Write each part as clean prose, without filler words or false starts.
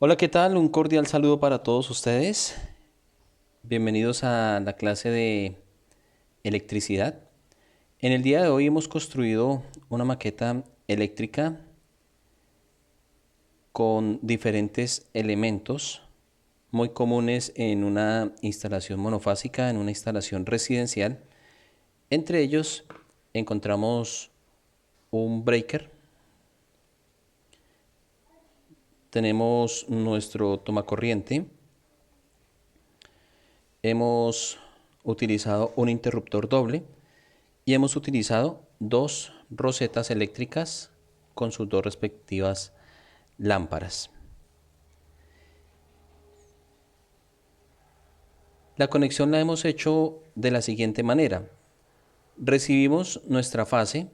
Hola, ¿qué tal? Un cordial saludo para todos ustedes. Bienvenidos a la clase de electricidad. En el día de hoy hemos construido una maqueta eléctrica con diferentes elementos muy comunes en una instalación monofásica, en una instalación residencial. Entre ellos encontramos un breaker, tenemos nuestro tomacorriente, hemos utilizado un interruptor doble y hemos utilizado dos rosetas eléctricas con sus dos respectivas lámparas. La conexión la hemos hecho de la siguiente manera. Recibimos nuestra fase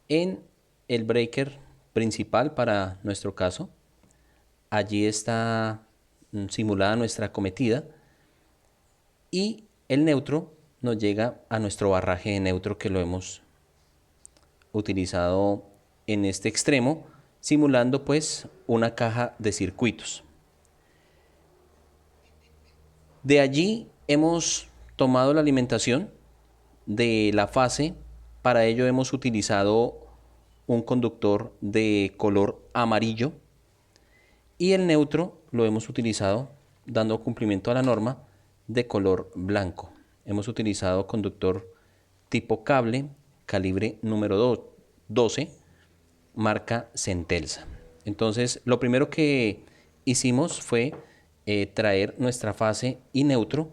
en el breaker principal para nuestro caso. Allí está simulada nuestra cometida y el neutro nos llega a nuestro barraje de neutro que lo hemos utilizado en este extremo, simulando pues una caja de circuitos. De allí hemos tomado la alimentación de la fase. Para ello hemos utilizado un conductor de color amarillo y el neutro lo hemos utilizado dando cumplimiento a la norma de color blanco. Hemos utilizado conductor tipo cable, calibre número 12, marca Centelsa. Entonces, lo primero que hicimos fue traer nuestra fase y neutro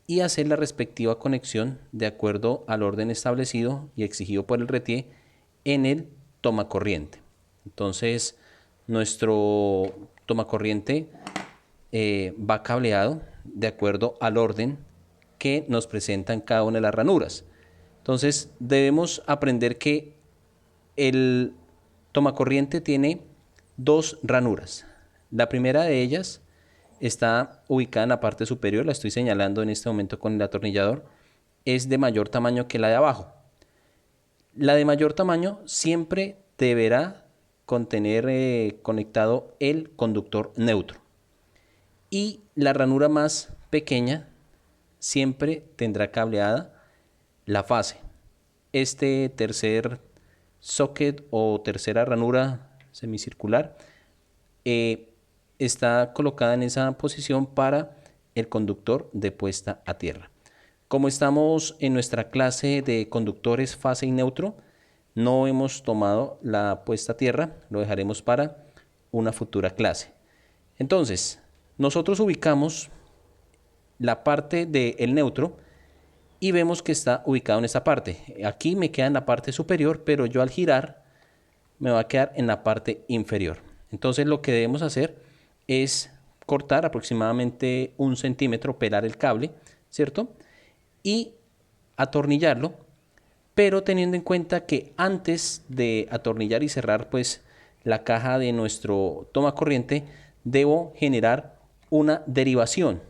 y hacer la respectiva conexión de acuerdo al orden establecido y exigido por el RETIE en el tomacorriente. Entonces, nuestro tomacorriente va cableado de acuerdo al orden que nos presentan cada una de las ranuras. Entonces, debemos aprender que el tomacorriente tiene dos ranuras. La primera de ellas está ubicada en la parte superior, la estoy señalando en este momento con el atornillador, es de mayor tamaño que la de abajo. La de mayor tamaño siempre deberá contener conectado el conductor neutro. Y la ranura más pequeña siempre tendrá cableada la fase. Este tercer socket o tercera ranura semicircular eh, está colocada en esa posición para el conductor de puesta a tierra. Como estamos en nuestra clase de conductores fase y neutro, no hemos tomado la puesta a tierra, lo dejaremos para una futura clase. Entonces, nosotros ubicamos la parte del neutro y vemos que está ubicado en esta parte. Aquí me queda en la parte superior, pero yo al girar me va a quedar en la parte inferior. Entonces lo que debemos hacer es cortar aproximadamente 1 centímetro, pelar el cable, ¿cierto? Y atornillarlo, pero teniendo en cuenta que antes de atornillar y cerrar pues la caja de nuestro toma corriente, debo generar una derivación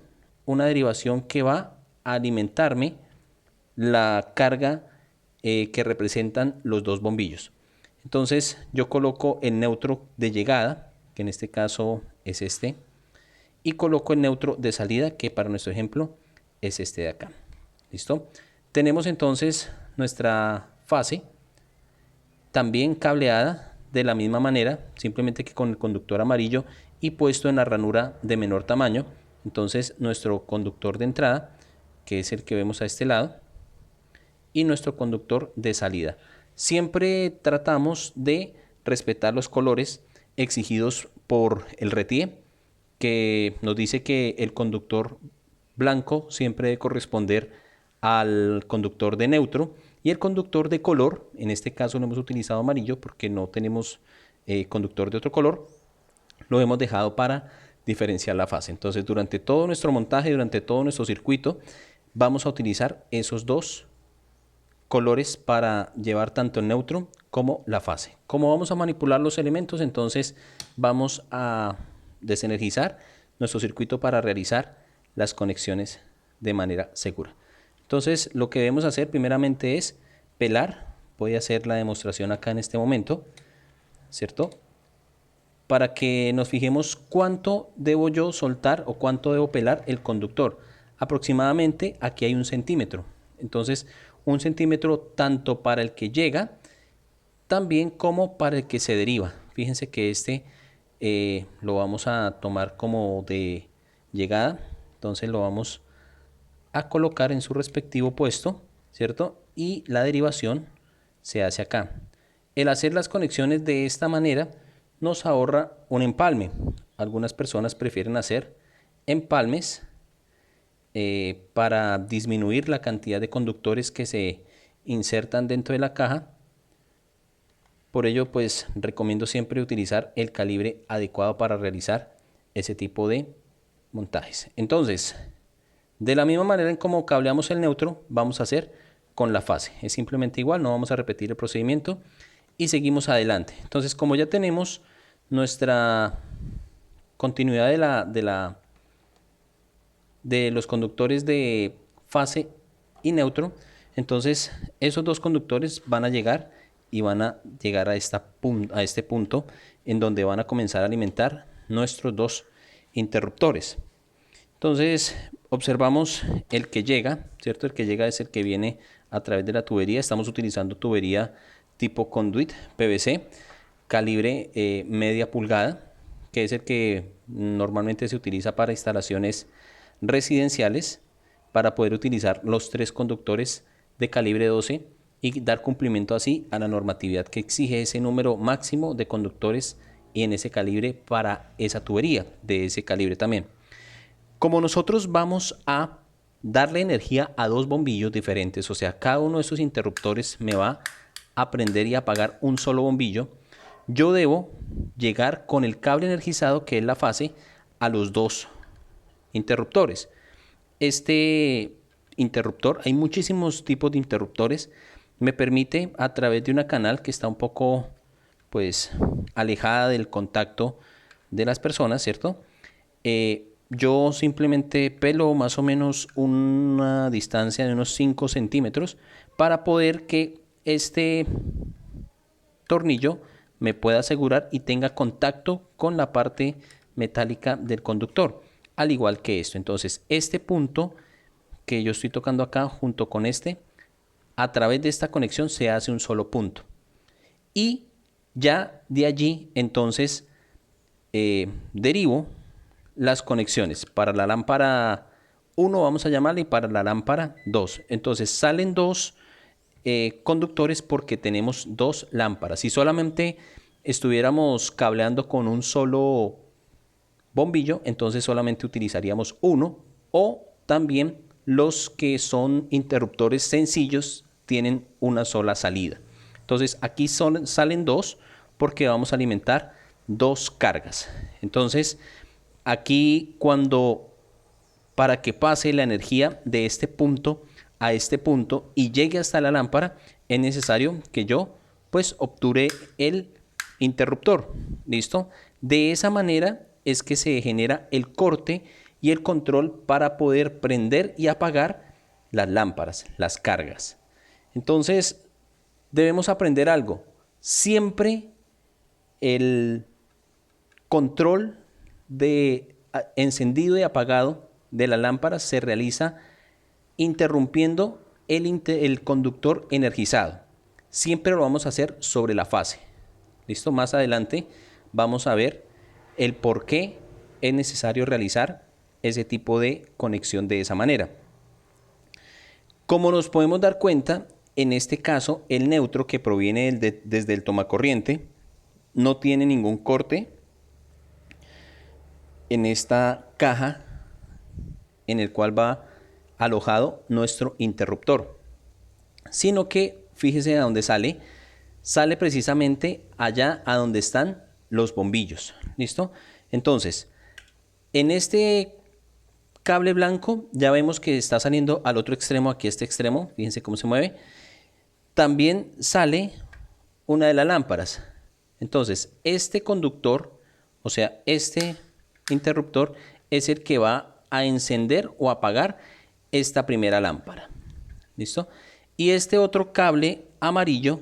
que va a alimentarme la carga que representan los dos bombillos. Entonces yo coloco el neutro de llegada, que en este caso es este, y coloco el neutro de salida, que para nuestro ejemplo es este de acá. ¿Listo? Tenemos entonces nuestra fase también cableada de la misma manera, simplemente que con el conductor amarillo y puesto en la ranura de menor tamaño. Entonces nuestro conductor de entrada, que es el que vemos a este lado, y nuestro conductor de salida. Siempre tratamos de respetar los colores exigidos por el RETIE, que nos dice que el conductor blanco siempre debe corresponder al conductor de neutro y el conductor de color, en este caso lo hemos utilizado amarillo porque no tenemos conductor de otro color, lo hemos dejado para diferenciar la fase. Entonces, durante todo nuestro montaje, durante todo nuestro circuito, vamos a utilizar esos dos colores para llevar tanto el neutro como la fase. Como vamos a manipular los elementos, entonces vamos a desenergizar nuestro circuito para realizar las conexiones de manera segura. Entonces lo que debemos hacer primeramente es pelar. Voy a hacer la demostración acá en este momento, ¿cierto? para que nos fijemos cuánto debo yo soltar o cuánto debo pelar el conductor. Aproximadamente aquí hay 1 centímetro. Entonces 1 centímetro tanto para el que llega también como para el que se deriva. Fíjense que lo vamos a tomar como de llegada. Entonces lo vamos a colocar en su respectivo puesto, ¿cierto? Y la derivación se hace acá. El hacer las conexiones de esta manera nos ahorra un empalme. Algunas personas prefieren hacer empalmes para disminuir la cantidad de conductores que se insertan dentro de la caja. Por ello, pues recomiendo siempre utilizar el calibre adecuado para realizar ese tipo de montajes. Entonces, de la misma manera en como cableamos el neutro, vamos a hacer con la fase. Es simplemente igual, no vamos a repetir el procedimiento y seguimos adelante. Entonces, como ya tenemos nuestra continuidad de los conductores de fase y neutro, entonces esos dos conductores van a llegar y van a llegar a este punto en donde van a comenzar a alimentar nuestros dos interruptores. Entonces observamos el que llega, ¿cierto? El que llega es el que viene a través de la tubería. Estamos utilizando tubería tipo conduit PVC, calibre media pulgada, que es el que normalmente se utiliza para instalaciones residenciales, para poder utilizar los 3 conductores de calibre 12 y dar cumplimiento así a la normatividad que exige ese número máximo de conductores y en ese calibre para esa tubería de ese calibre también. Como nosotros vamos a darle energía a 2 bombillos diferentes, o sea, cada uno de estos interruptores me va a prender y apagar un solo bombillo, yo debo llegar con el cable energizado, que es la fase, a los 2 interruptores. Este interruptor, hay muchísimos tipos de interruptores, me permite a través de una canal que está un poco pues alejada del contacto de las personas, ¿cierto? Yo simplemente pelo más o menos una distancia de unos 5 centímetros para poder que este tornillo me pueda asegurar y tenga contacto con la parte metálica del conductor, al igual que esto. Entonces, este punto que yo estoy tocando acá junto con a través de esta conexión se hace un solo punto. Y ya de allí, entonces, derivo las conexiones para la lámpara 1, vamos a llamarle, y para la lámpara 2. Entonces, salen 2 conductores porque tenemos 2 lámparas. Si solamente estuviéramos cableando con un solo bombillo, entonces solamente utilizaríamos uno, o también los que son interruptores sencillos tienen una sola salida. Entonces aquí salen 2 porque vamos a alimentar 2 cargas. Entonces aquí para que pase la energía de este punto a este punto y llegue hasta la lámpara, es necesario que yo pues obture el interruptor. ¿Listo? De esa manera es que se genera el corte y el control para poder prender y apagar las lámparas, las cargas. Entonces debemos aprender algo. Siempre el control de encendido y apagado de la lámpara se realiza interrumpiendo el conductor energizado. Siempre lo vamos a hacer sobre la fase. ¿Listo? Más adelante vamos a ver el por qué es necesario realizar ese tipo de conexión de esa manera. Como nos podemos dar cuenta, en este caso el neutro que proviene desde el tomacorriente no tiene ningún corte en esta caja en el cual va alojado nuestro interruptor, sino que fíjese a dónde sale precisamente allá a donde están los bombillos. ¿Listo? Entonces, en este cable blanco ya vemos que está saliendo al otro extremo, aquí este extremo, fíjense cómo se mueve. También sale una de las lámparas. Entonces, este conductor, o sea, este interruptor es el que va a encender o apagar esta primera lámpara. ¿Listo? Y este otro cable amarillo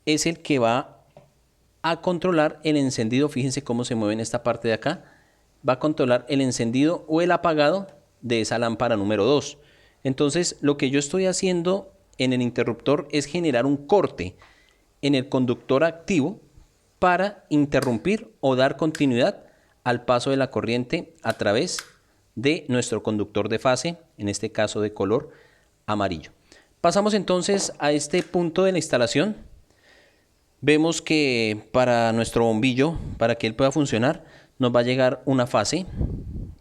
es el que va a controlar el encendido. Fíjense cómo se mueve en esta parte de acá. Va a controlar el encendido o el apagado de esa lámpara número 2. Entonces, lo que yo estoy haciendo en el interruptor es generar un corte en el conductor activo para interrumpir o dar continuidad al paso de la corriente a través de nuestro conductor de fase, en este caso de color amarillo. Pasamos entonces a este punto de la instalación. Vemos que para nuestro bombillo, para que él pueda funcionar, nos va a llegar una fase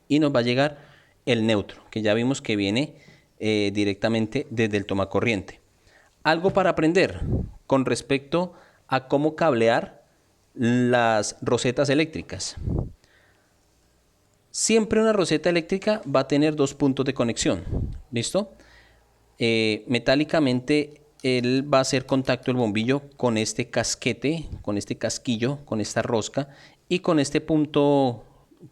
y nos va a llegar el neutro, que ya vimos que viene directamente desde el tomacorriente. Algo para aprender con respecto a cómo cablear las rosetas eléctricas. Siempre una roseta eléctrica va a tener dos puntos de conexión. ¿Listo? Metálicamente él va a hacer contacto el bombillo con este casquete, con este casquillo, con esta rosca y con este punto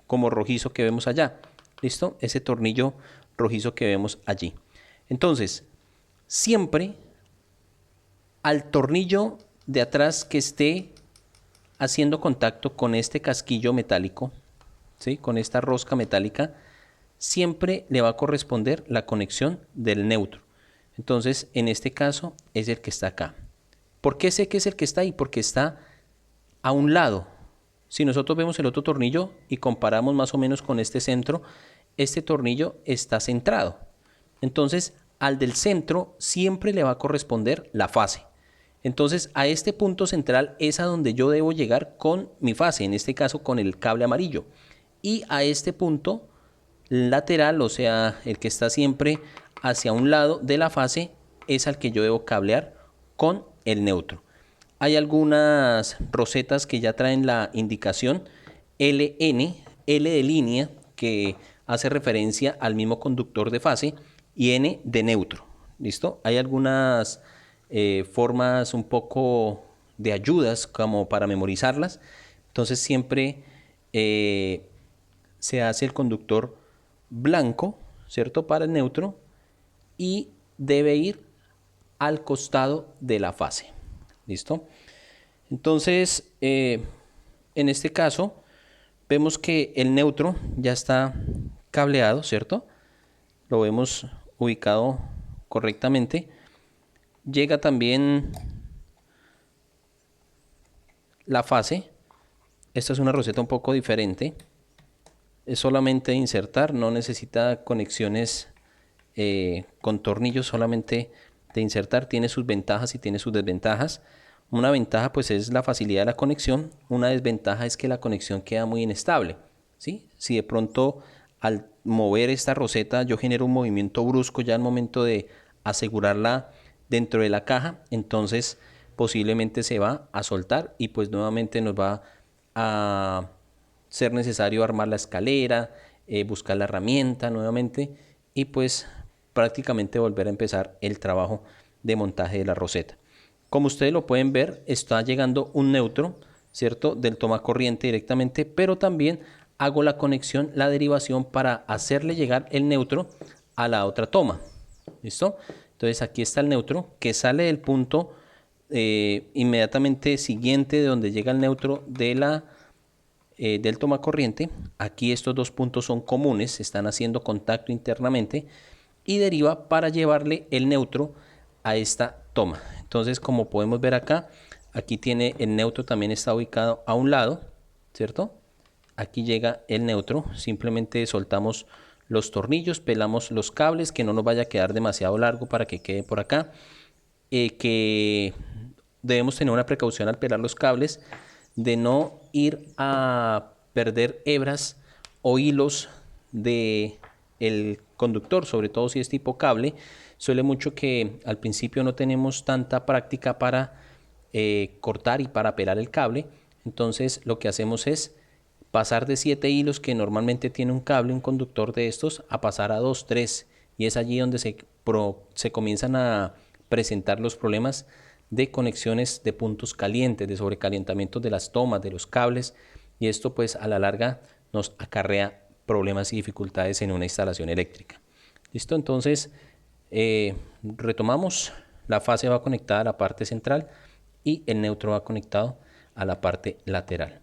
como rojizo que vemos allá. ¿Listo? Ese tornillo rojizo que vemos allí. Entonces, siempre al tornillo de atrás que esté haciendo contacto con este casquillo metálico, ¿sí? Con esta rosca metálica, siempre le va a corresponder la conexión del neutro. Entonces, en este caso, es el que está acá. ¿Por qué sé que es el que está ahí? Porque está a un lado. Si nosotros vemos el otro tornillo y comparamos más o menos con este centro, este tornillo está centrado. Entonces, al del centro siempre le va a corresponder la fase. Entonces, a este punto central es a donde yo debo llegar con mi fase, en este caso con el cable amarillo. Y a este punto lateral, o sea, el que está siempre hacia un lado de la fase, es al que yo debo cablear con el neutro. Hay algunas rosetas que ya traen la indicación LN, L de línea, que hace referencia al mismo conductor de fase, y N de neutro. ¿Listo? Hay algunas formas un poco de ayudas como para memorizarlas. Entonces siempre se hace el conductor blanco, ¿cierto? Para el neutro y debe ir al costado de la fase. ¿Listo? Entonces, en este caso, vemos que el neutro ya está cableado, ¿cierto? Lo vemos ubicado correctamente. Llega también la fase. Esta es una roseta un poco diferente. Es solamente insertar, no necesita conexiones con tornillos, solamente de insertar. Tiene sus ventajas y tiene sus desventajas. Una ventaja pues es la facilidad de la conexión. Una desventaja es que la conexión queda muy inestable, ¿sí? Si de pronto al mover esta roseta yo genero un movimiento brusco ya al momento de asegurarla dentro de la caja, entonces posiblemente se va a soltar y pues nuevamente nos va a ser necesario armar la escalera, buscar la herramienta nuevamente y pues prácticamente volver a empezar el trabajo de montaje de la roseta. Como ustedes lo pueden ver, está llegando un neutro, ¿cierto? Del tomacorriente directamente, pero también hago la conexión, la derivación para hacerle llegar el neutro a la otra toma. ¿Listo? Entonces aquí está el neutro que sale del punto inmediatamente siguiente de donde llega el neutro de del tomacorriente. Aquí estos dos puntos son comunes, están haciendo contacto internamente y deriva para llevarle el neutro a esta toma. Entonces, como podemos ver acá, aquí tiene el neutro, también está ubicado a un lado, ¿cierto? Aquí llega el neutro, simplemente soltamos los tornillos, pelamos los cables, que no nos vaya a quedar demasiado largo para que quede por acá. Que debemos tener una precaución al pelar los cables de no ir a perder hebras o hilos de el conductor, sobre todo si es tipo cable. Suele mucho que al principio no tenemos tanta práctica para cortar y para pelar el cable. Entonces lo que hacemos es pasar de 7 hilos que normalmente tiene un cable, un conductor de estos, a pasar a 2, 3. Y es allí donde se comienzan a presentar los problemas de conexiones de puntos calientes, de sobrecalentamiento de las tomas, de los cables. Y esto pues a la larga nos acarrea problemas y dificultades en una instalación eléctrica. ¿Listo? Entonces retomamos. La fase va conectada a la parte central y el neutro va conectado a la parte lateral.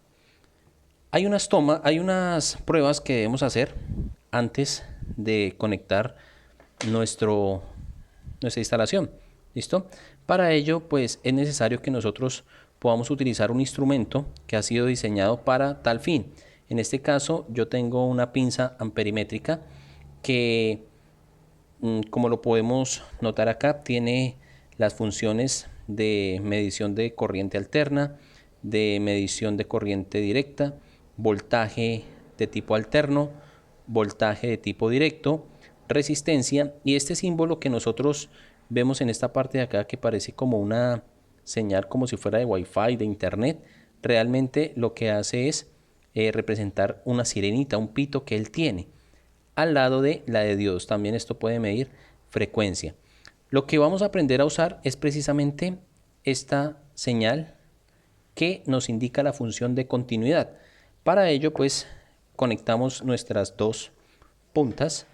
Hay unas pruebas que debemos hacer antes de conectar nuestra instalación. ¿Listo? Para ello, pues es necesario que nosotros podamos utilizar un instrumento que ha sido diseñado para tal fin. En este caso, yo tengo una pinza amperimétrica que, como lo podemos notar acá, tiene las funciones de medición de corriente alterna, de medición de corriente directa, voltaje de tipo alterno, voltaje de tipo directo, resistencia, y este símbolo que nosotros vemos en esta parte de acá, que parece como una señal como si fuera de Wi-Fi, de internet, realmente lo que hace es representar una sirenita, un pito que él tiene al lado de la de diodos. También esto puede medir frecuencia. Lo que vamos a aprender a usar es precisamente esta señal que nos indica la función de continuidad. Para ello, pues, conectamos nuestras dos puntas.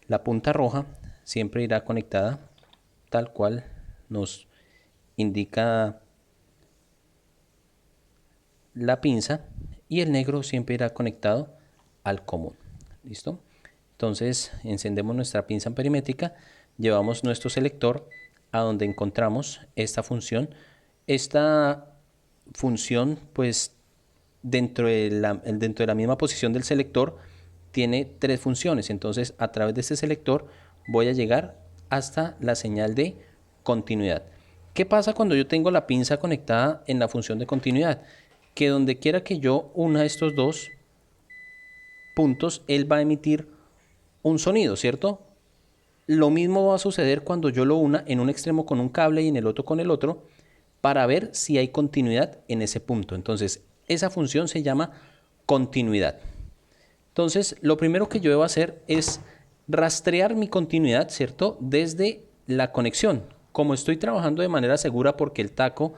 La punta roja siempre irá conectada tal cual nos indica la pinza, y el negro siempre irá conectado al común. ¿Listo? Entonces encendemos nuestra pinza amperimétrica, llevamos nuestro selector a donde encontramos esta función. Esta función, pues, dentro de la misma posición del selector tiene tres funciones. Entonces, a través de este selector voy a llegar hasta la señal de continuidad. ¿Qué pasa cuando yo tengo la pinza conectada en la función de continuidad? Que donde quiera que yo una estos dos puntos, él va a emitir un sonido, ¿cierto? Lo mismo va a suceder cuando yo lo una en un extremo con un cable y en el otro con el otro, para ver si hay continuidad en ese punto. Entonces, esa función se llama continuidad. Entonces, lo primero que yo debo hacer es rastrear mi continuidad, ¿cierto? Desde la conexión. Como estoy trabajando de manera segura porque el taco